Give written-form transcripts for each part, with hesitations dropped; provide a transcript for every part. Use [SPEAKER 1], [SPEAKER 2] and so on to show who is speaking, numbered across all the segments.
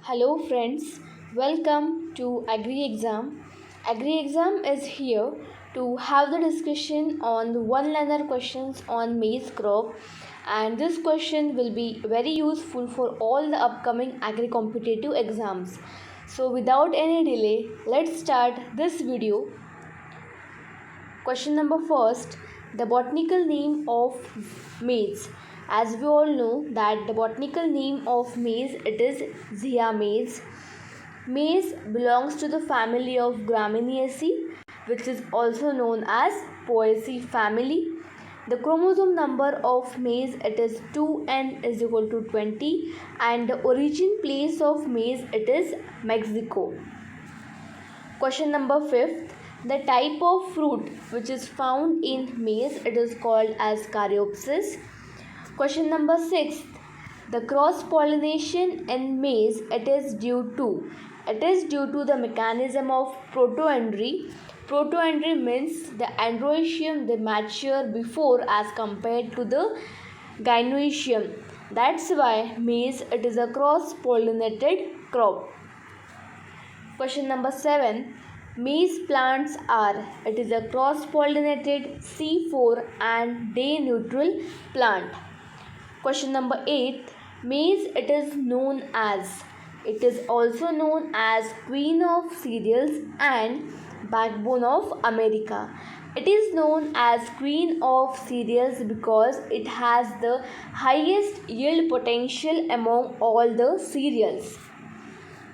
[SPEAKER 1] Hello friends, welcome to Agri Exam. Agri Exam is here to have the discussion on the one liner questions on maize crop, and this question will be very useful for all the upcoming agri competitive exams. So without any delay, let's start this video. Question number first, the botanical name of maize. As we all know that the botanical name of maize, it is Zea maize. Maize belongs to the family of Gramineaceae, which is also known as Poaceae family. The chromosome number of maize, it is 2n is equal to 20, and the origin place of maize, it is Mexico. Question number 5th, the type of fruit which is found in maize, it is called as Caryopsis. Question number 6, the cross pollination in maize, it is due to the mechanism of protoandry. Protoandry means the androecium they mature before as compared to the gynoecium. That's why maize, it is a cross pollinated crop. Question number 7, maize plants are, it is a cross pollinated C4 and day neutral plant. Question number 8, maize, it is also known as queen of cereals and backbone of America. It is known as queen of cereals because it has the highest yield potential among all the cereals.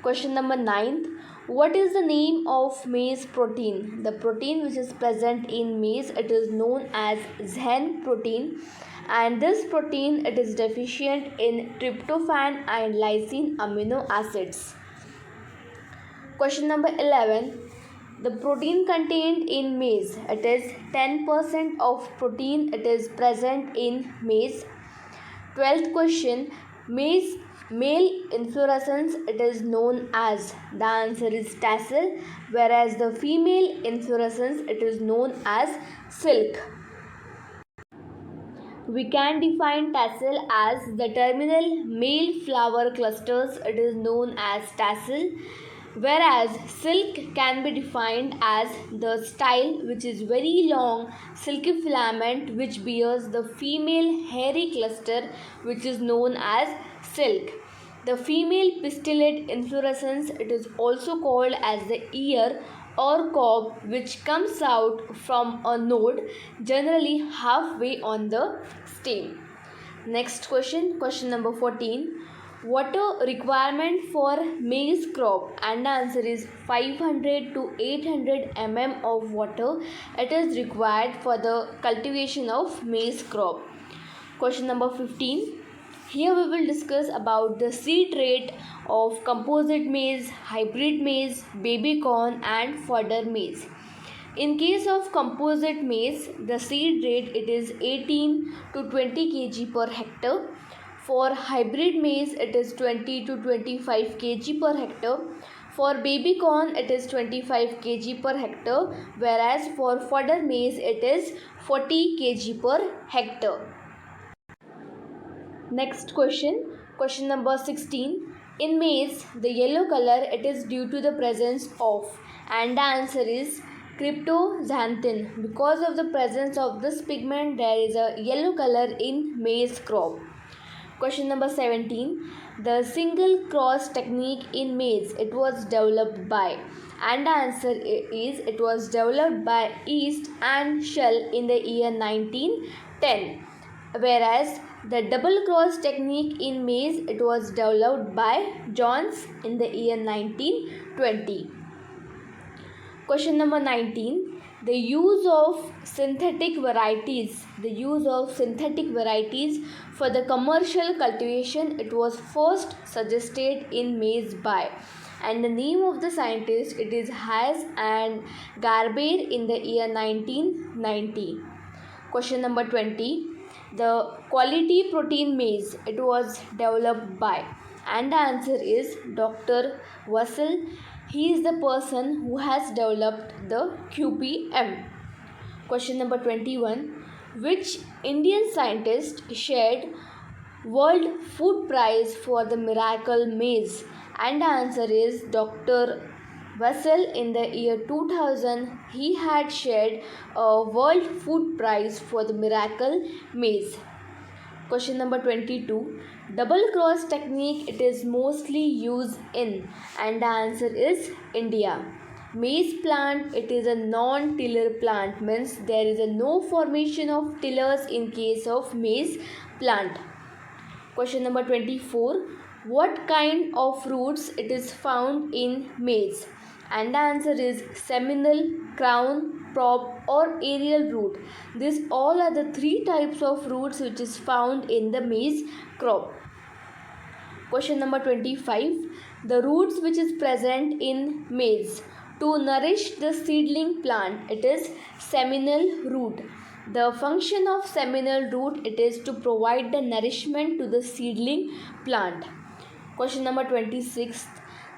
[SPEAKER 1] Question number 9, what is the name of maize protein? The protein which is present in maize, it is known as Zhen protein, and this protein, it is deficient in tryptophan and lysine amino acids. Question number 11, the protein contained in maize, it is 10% of protein, it is present in maize. 12th question, maize male inflorescence, it is known as, the answer is tassel, whereas the female inflorescence, it is known as silk. We can define tassel as the terminal male flower clusters, it is known as tassel, whereas silk can be defined as the style which is very long silky filament which bears the female hairy cluster, which is known as silk. The female pistillate inflorescence, it is also called as the ear or cob, which comes out from a node generally halfway on the stem. Next question, question number 14, water requirement for maize crop, and the answer is 500 to 800 mm of water it is required for the cultivation of maize crop. Question number 15, here we will discuss about the seed rate of composite maize, hybrid maize, baby corn and fodder maize. In case of composite maize, the seed rate, it is 18 to 20 kg per hectare. For hybrid maize, it is 20 to 25 kg per hectare. For baby corn, it is 25 kg per hectare, whereas for fodder maize, it is 40 kg per hectare. Next question, question number 16. In maize, the yellow color, it is due to the presence of, and the answer is cryptoxanthin. Because of the presence of this pigment, there is a yellow color in maize crop. Question number 17. The single cross technique in maize, it was developed by, and the answer is it was developed by East and Shell in the year 1910. Whereas the double cross technique in maize, it was developed by Jones in the year 1920. Question number 19. The use of synthetic varieties for the commercial cultivation, it was first suggested in maize by, and the name of the scientist, it is Haas and Garber in the year 1990. Question number 20. The quality protein maize, it was developed by, and the answer is Dr. Wassel. He is the person who has developed the QPM. Question number 21. Which Indian scientist shared World Food Prize for the miracle maize? And the answer is Dr. Vassell. In the year 2000, he had shared a World Food Prize for the miracle maize. Question number 22. Double cross technique, it is mostly used in, and the answer is India. Maize plant, it is a non-tiller plant, means there is a no formation of tillers in case of maize plant. Question number 24. What kind of roots it is found in maize? And the answer is seminal, crown, prop or aerial root. These all are the three types of roots which is found in the maize crop. Question number 25. The roots which is present in maize to nourish the seedling plant, it is seminal root. The function of seminal root, it is to provide the nourishment to the seedling plant. Question number 26.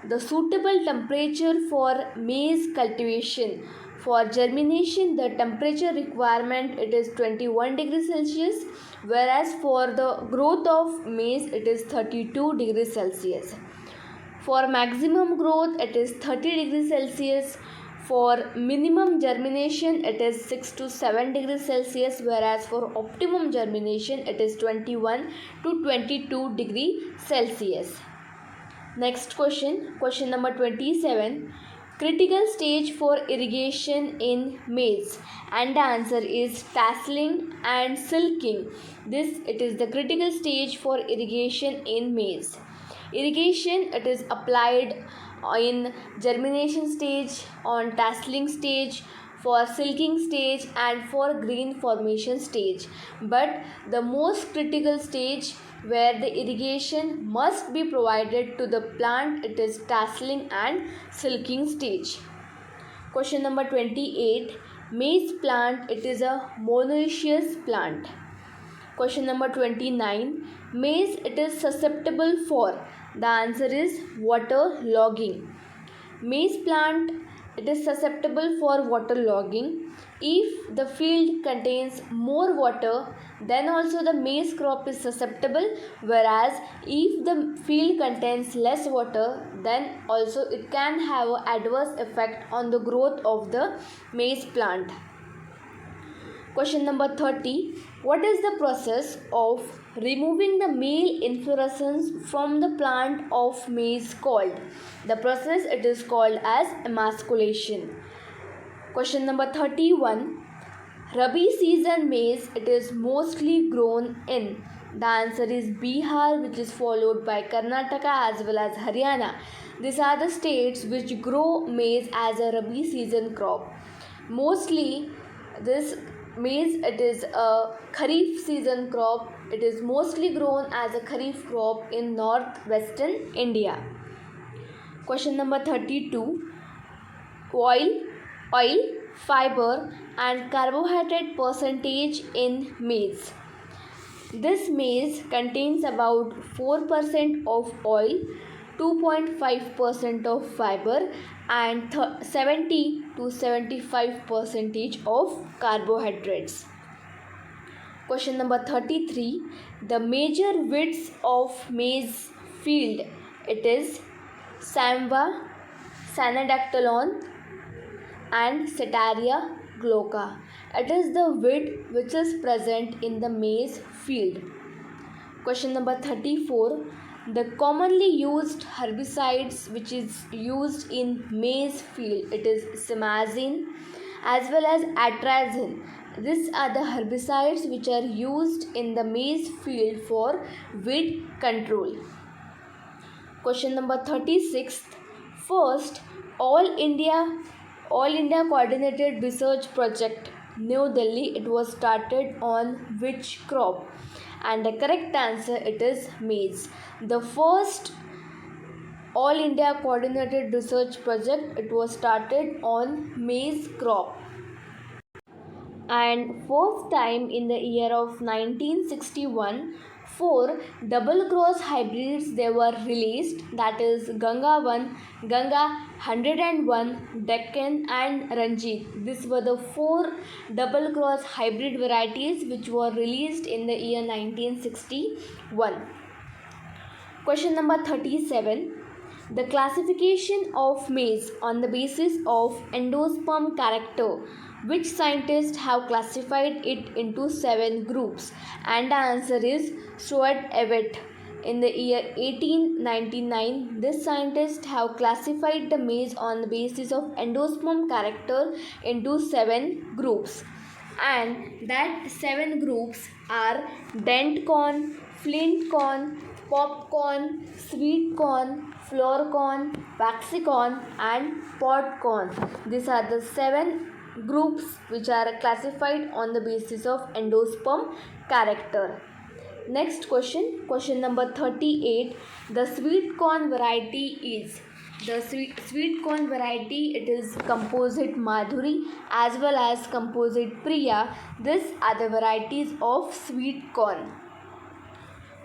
[SPEAKER 1] The suitable temperature for maize cultivation. For germination, the temperature requirement, it is 21 degrees Celsius, whereas for the growth of maize, it is 32 degrees Celsius. For maximum growth, it is 30 degrees Celsius. For minimum germination, it is 6 to 7 degrees Celsius, whereas for optimum germination, it is 21 to 22 degrees Celsius. Next question, question number 27. Critical stage for irrigation in maize, and the answer is tasseling and silking. This, it is the critical stage for irrigation in maize. Irrigation, it is applied in germination stage, on tasseling stage, for silking stage and for green formation stage. But the most critical stage where the irrigation must be provided to the plant, it is tasseling and silking stage. Question number 28. Maize plant, it is a monoecious plant. Question number 29. Maize, it is susceptible for, the answer is water logging. Maize plant, it is susceptible for water logging. If the field contains more water, then also the maize crop is susceptible, whereas if the field contains less water, then also it can have an adverse effect on the growth of the maize plant. Question number 30. What is the process of removing the male inflorescence from the plant of maize called? The process, it is called as emasculation. Question number 31. Rabi season maize, it is mostly grown in. The answer is Bihar, which is followed by Karnataka as well as Haryana. These are the states which grow maize as a Rabi season crop. Mostly this maize, it is a Kharif season crop. It is mostly grown as a Kharif crop in northwestern India. Question number 32. Oil, fiber and carbohydrate percentage in maize. This maize contains about 4% of oil, 2.5% of fiber and 70 to 75% of carbohydrates. Question number 33. The major weeds of maize field, it is Samva, Sanadactylon and Setaria glauca. It is the weed which is present in the maize field. Question number 34. The commonly used herbicides which is used in maize field, it is simazine as well as atrazine. These are the herbicides which are used in the maize field for weed control. Question number 36. First, All India Coordinated Research Project, New Delhi, it was started on which crop? And the correct answer, it is maize. The first All India Coordinated Research Project, it was started on maize crop. And first time in the year of 1961, 4 double cross hybrids they were released, that is Ganga 1, Ganga 101, Deccan and Ranjit. These were the 4 double cross hybrid varieties which were released in the year 1961. Question number 37. The classification of maize on the basis of endosperm character. Which scientists have classified it into 7 groups? And the answer is Stuart Everett. In the year 1899, this scientist have classified the maize on the basis of endosperm character into 7 groups. And that 7 groups are dent corn, flint corn, popcorn, sweet corn, flour corn, waxy corn, and pod corn. These are the 7 groups which are classified on the basis of endosperm character. Next question number 38. The sweet corn variety is. The sweet corn variety, it is composite Madhuri as well as composite Priya. These are the varieties of sweet corn.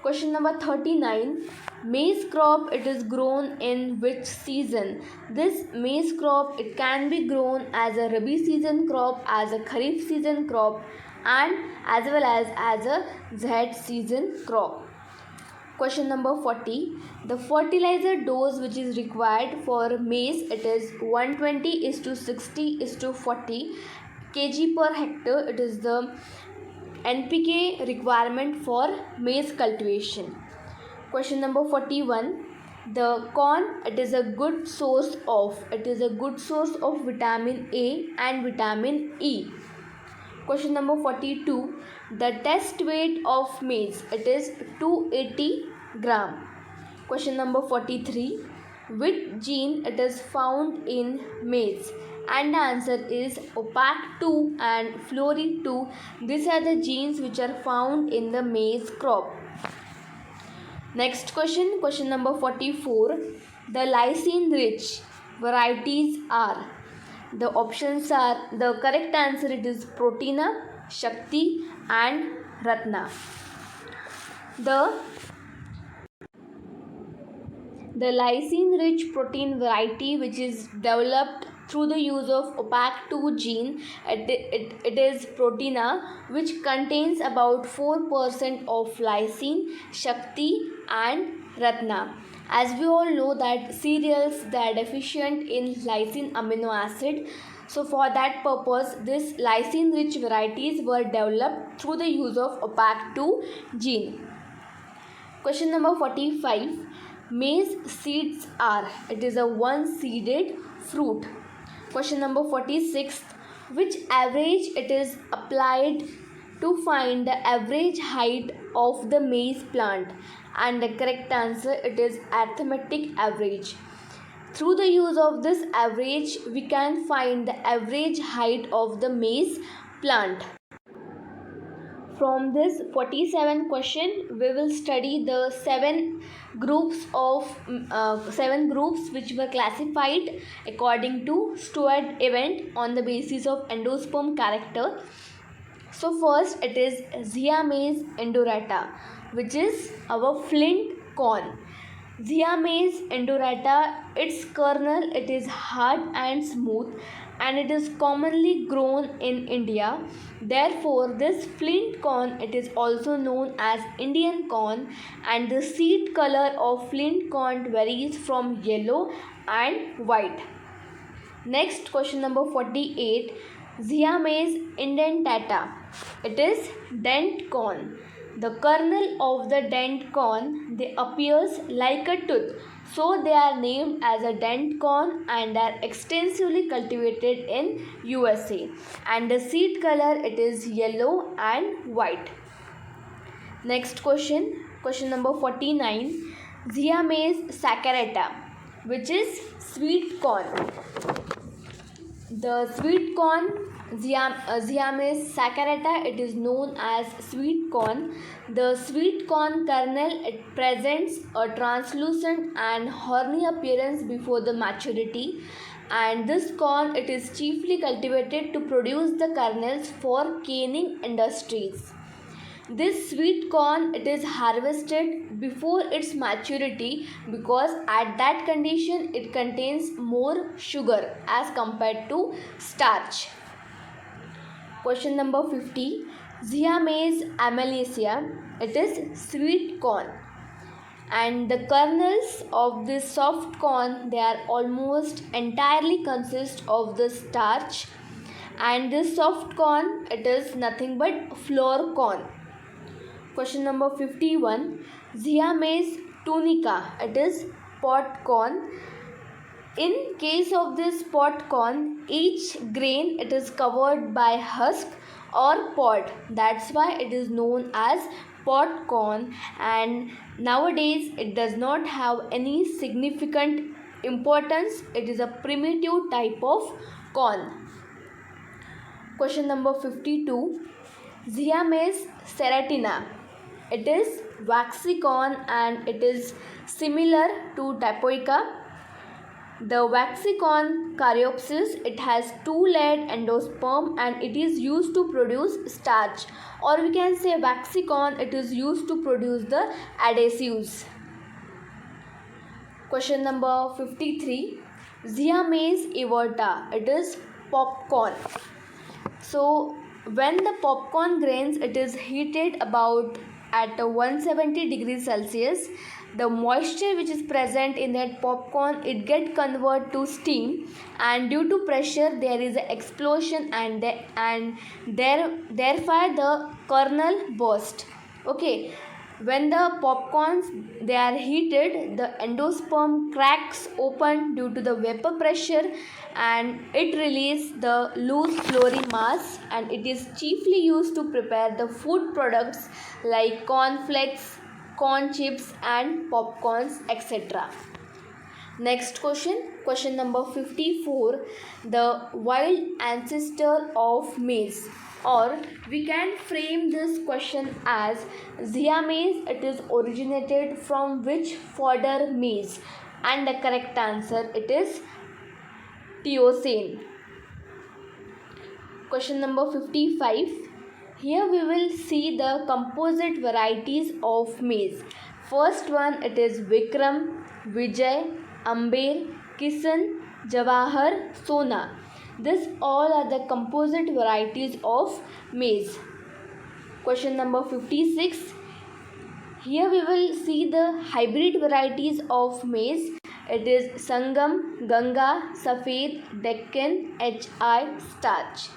[SPEAKER 1] Question number 39. Maize crop, it is grown in which season? This maize crop, it can be grown as a Rabi season crop, as a Kharif season crop, and as well as a Zaid season crop. Question number 40. The fertilizer dose which is required for maize, it is 120:60:40 kg per hectare. It is the NPK requirement for maize cultivation. Question number 41. The corn, it is a good source of vitamin A and vitamin E. Question number 42. The test weight of maize, it is 280 gram. Question number 43. Which gene it is found in maize? And the answer is OPAC2 and FLORI2. These are the genes which are found in the maize crop. Next question number 44. The lysine rich varieties are. The options are, the correct answer, it is Protina, Shakti, and Ratna. The lysine rich protein variety which is developed through the use of OPAC2 gene, it is Protina, which contains about 4% of lysine, Shakti, and Ratna. As we all know that cereals, they are deficient in lysine amino acid. So for that purpose, this lysine rich varieties were developed through the use of OPAC2 gene. Question number 45. Maize seeds are. It is a one-seeded fruit. Question number 46. Which average it is applied to find the average height of the maize plant? And the correct answer, it is arithmetic average. Through the use of this average, we can find the average height of the maize plant. From this 47 question, we will study the 7 groups which were classified according to Stuart Everett on the basis of endosperm character. So first, it is Zea mays indorata, which is our flint corn. Zea mays indorata, its kernel, it is hard and smooth, and it is commonly grown in India. Therefore, this flint corn, it is also known as Indian corn, and the seed color of flint corn varies from yellow and white. Next, question number 48. Zea mays indentata, it is dent corn. The kernel of the dent corn, they appears like a tooth, so they are named as a dent corn and are extensively cultivated in USA. And the seed color, it is yellow and white. Next question number 49. Zea mays saccharata, which is sweet corn. The sweet corn, Zea mays saccharata, it is known as sweet corn. The sweet corn kernel, it presents a translucent and horny appearance before the maturity, and this corn, it is chiefly cultivated to produce the kernels for canning industries. This sweet corn, it is harvested before its maturity because at that condition it contains more sugar as compared to starch. Question number 50. Zea mays ameliaceae, it is sweet corn. and the kernels of this soft corn, they are almost entirely consist of the starch, and this soft corn, it is nothing but flour corn. Question number 51. Zea maize tunica, it is pod corn. In case of this pod corn, each grain, it is covered by husk or pod. That's why it is known as pod corn, and nowadays it does not have any significant importance. It is a primitive type of corn. Question number 52. Zea maize ceratina, it is waxy corn and it is similar to tapioca. The waxy corn caryopsis, it has two-layered endosperm and it is used to produce starch, or we can say waxy corn, it is used to produce the adhesives. Question number 53. Zea maize everta, it is popcorn. So when the popcorn grains, it is heated about at 170 degrees Celsius, the moisture which is present in that popcorn, it get converted to steam, and due to pressure there is an explosion, and therefore the kernel burst. Okay, when the popcorns, they are heated, the endosperm cracks open due to the vapor pressure, and it releases the loose floury mass, and it is chiefly used to prepare the food products like cornflakes, corn chips and popcorns, etc. Next question number 54. The wild ancestor of maize, or we can frame this question as Zea maize, it is originated from which fodder maize, and the correct answer, it is Teosane. Question number 55. Here we will see the composite varieties of maize. First one, it is Vikram, Vijay, Amber, Kisan, Jawahar, Sona. This all are the composite varieties of maize. Question number 56. Here we will see the hybrid varieties of maize. It is Sangam, Ganga, Safed, Deccan, HI, Starch.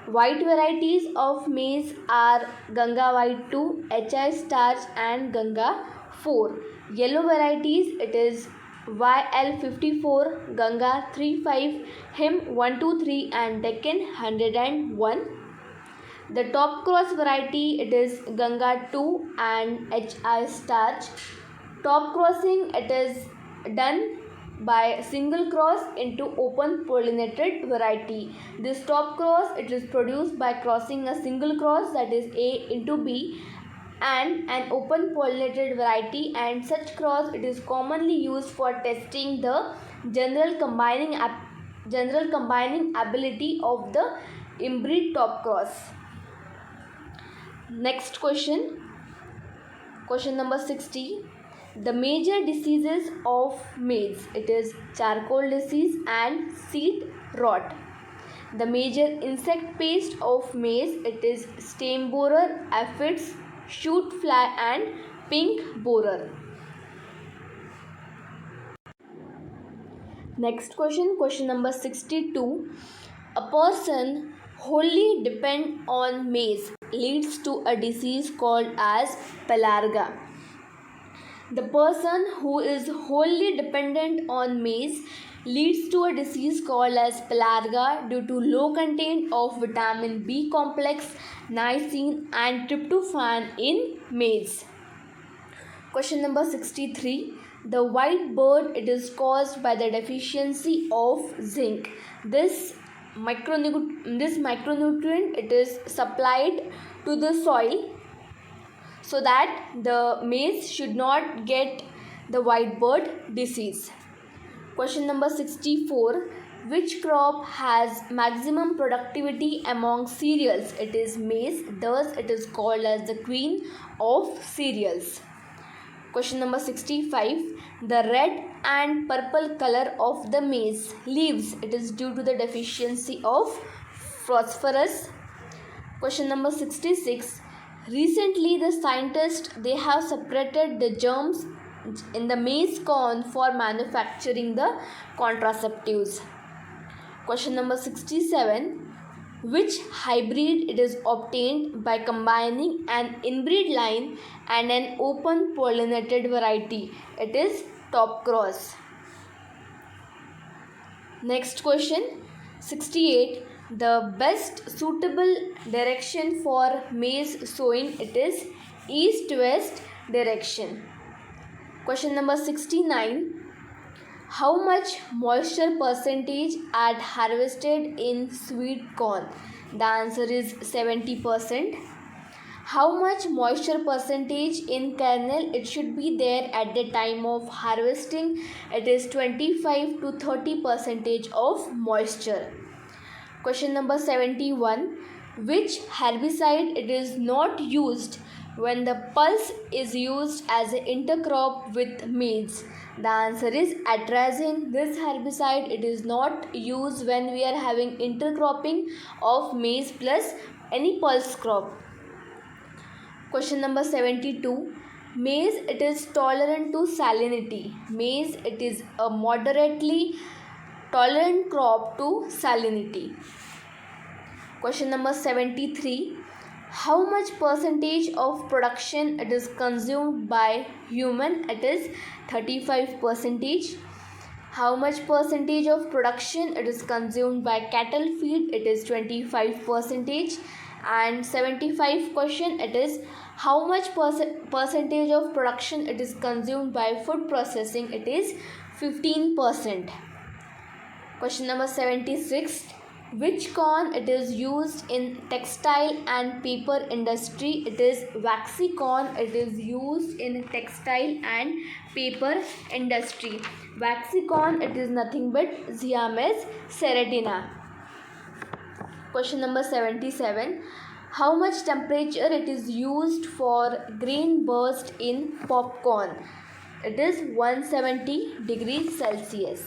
[SPEAKER 1] White varieties of maize are Ganga White 2, HI Starch and Ganga 4. Yellow varieties, it is YL54, Ganga 35, Him 123 and Deccan 101. The top cross variety, it is Ganga 2 and HI Starch. Top crossing, it is done by single cross into open pollinated variety. This top cross, it is produced by crossing a single cross, that is A into B, and an open pollinated variety, and such cross, it is commonly used for testing the general combining ability of the inbreed top cross. Next question number 60. The major diseases of maize, it is charcoal disease and seed rot. The major insect pest of maize, it is stem borer, aphids, shoot fly and pink borer. Next question number 62. A person wholly depend on maize leads to a disease called as pelarga. The person who is wholly dependent on maize leads to a disease called as pelarga due to low content of vitamin B complex, niacin and tryptophan in maize. Question number 63. The white bird, it is caused by the deficiency of zinc. This micronutrient, it is supplied to the soil so that the maize should not get the white bird disease. Question number 64. Which crop has maximum productivity among cereals? It is maize, thus it is called as the queen of cereals. Question number 65. The red and purple color of the maize leaves, it is due to the deficiency of phosphorus. Question number 66. Recently the scientists, they have separated the germs maize corn for manufacturing the contraceptives. Question number 67. Which hybrid it is obtained by combining an inbreed line and an open pollinated variety? It is top cross. Next question 68. The best suitable direction for maize sowing, it is east-west direction. Question number 69. How much moisture percentage at harvested in sweet corn? The answer is 70%. How much moisture percentage in kernel it should be there at the time of harvesting? It is 25 to 30% of moisture. Question number 71. Which herbicide it is not used when the pulse is used as an intercrop with maize? The answer is atrazine. This herbicide it is not used when we are having intercropping of maize plus any pulse crop. Question number 72. Maize it is tolerant to salinity. Maize it is a moderately tolerant crop to salinity. Question number 73. How much percentage of production it is consumed by human? It is 35%. How much percentage of production it is consumed by cattle feed? It is 25%. And 75 question, it is how much percentage of production it is consumed by food processing? It is 15%. Question number 76. Which corn it is used in textile and paper industry? It is waxy corn. It is used in textile and paper industry. Waxy corn it is nothing but Zymes ceratina. Question number 77. How much temperature it is used for grain burst in popcorn? It is 170 degrees Celsius.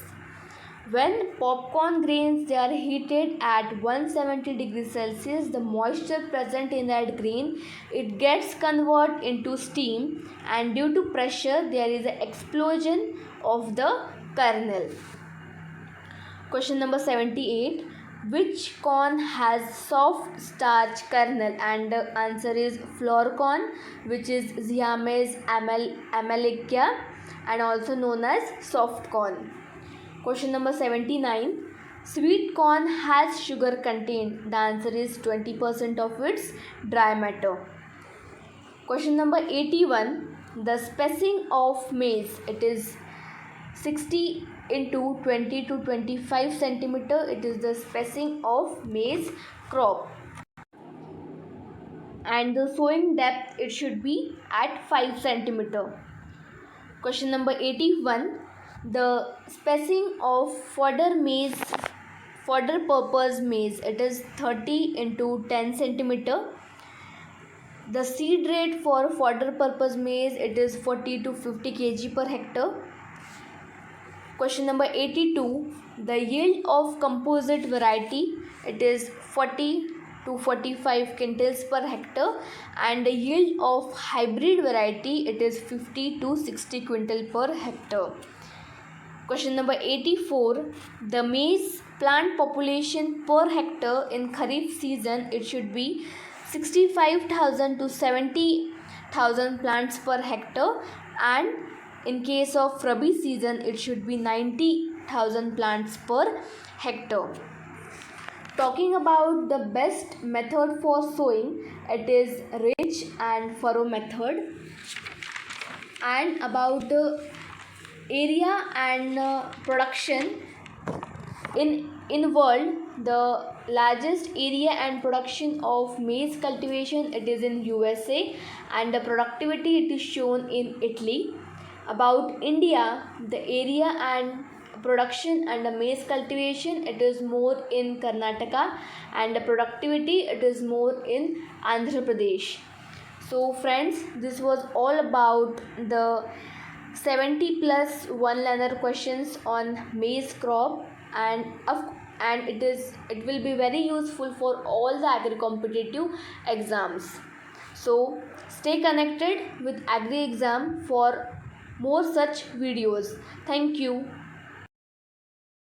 [SPEAKER 1] When popcorn grains they are heated at 170 degrees Celsius, the moisture present in that grain it gets converted into steam, and due to pressure there is an explosion of the kernel. Question number 78. Which corn has soft starch kernel? And the answer is flour corn, which is Zymes amelia and also known as soft corn. Question number 79. Sweet corn has sugar contained. The answer is 20% of its dry matter. Question number 81. The spacing of maize it is 60 into 20 to 25 centimeter. It is the spacing of maize crop. And the sowing depth it should be at 5 centimeter. Question number 81. The spacing of fodder purpose maize it is 30 into 10 centimeter. The seed rate for fodder purpose maize it is 40 to 50 kg per hectare. Question number 82. The yield of composite variety it is 40 to 45 quintals per hectare, and the yield of hybrid variety it is 50 to 60 quintal per hectare. Question number 84. The maize plant population per hectare in Kharif season it should be 65,000 to 70,000 plants per hectare, and in case of Rabi season it should be 90,000 plants per hectare. Talking about the best method for sowing, it is ridge and furrow method. And about the area and production in world, the largest area and production of maize cultivation it is in USA, and the productivity it is shown in Italy. About India, the area and production and the maize cultivation it is more in Karnataka, and the productivity it is more in Andhra Pradesh. So friends, this was all about the 70 plus one liner questions on maize crop, and it will be very useful for all the agri competitive exams. So stay connected with agri exam for more such videos. Thank you.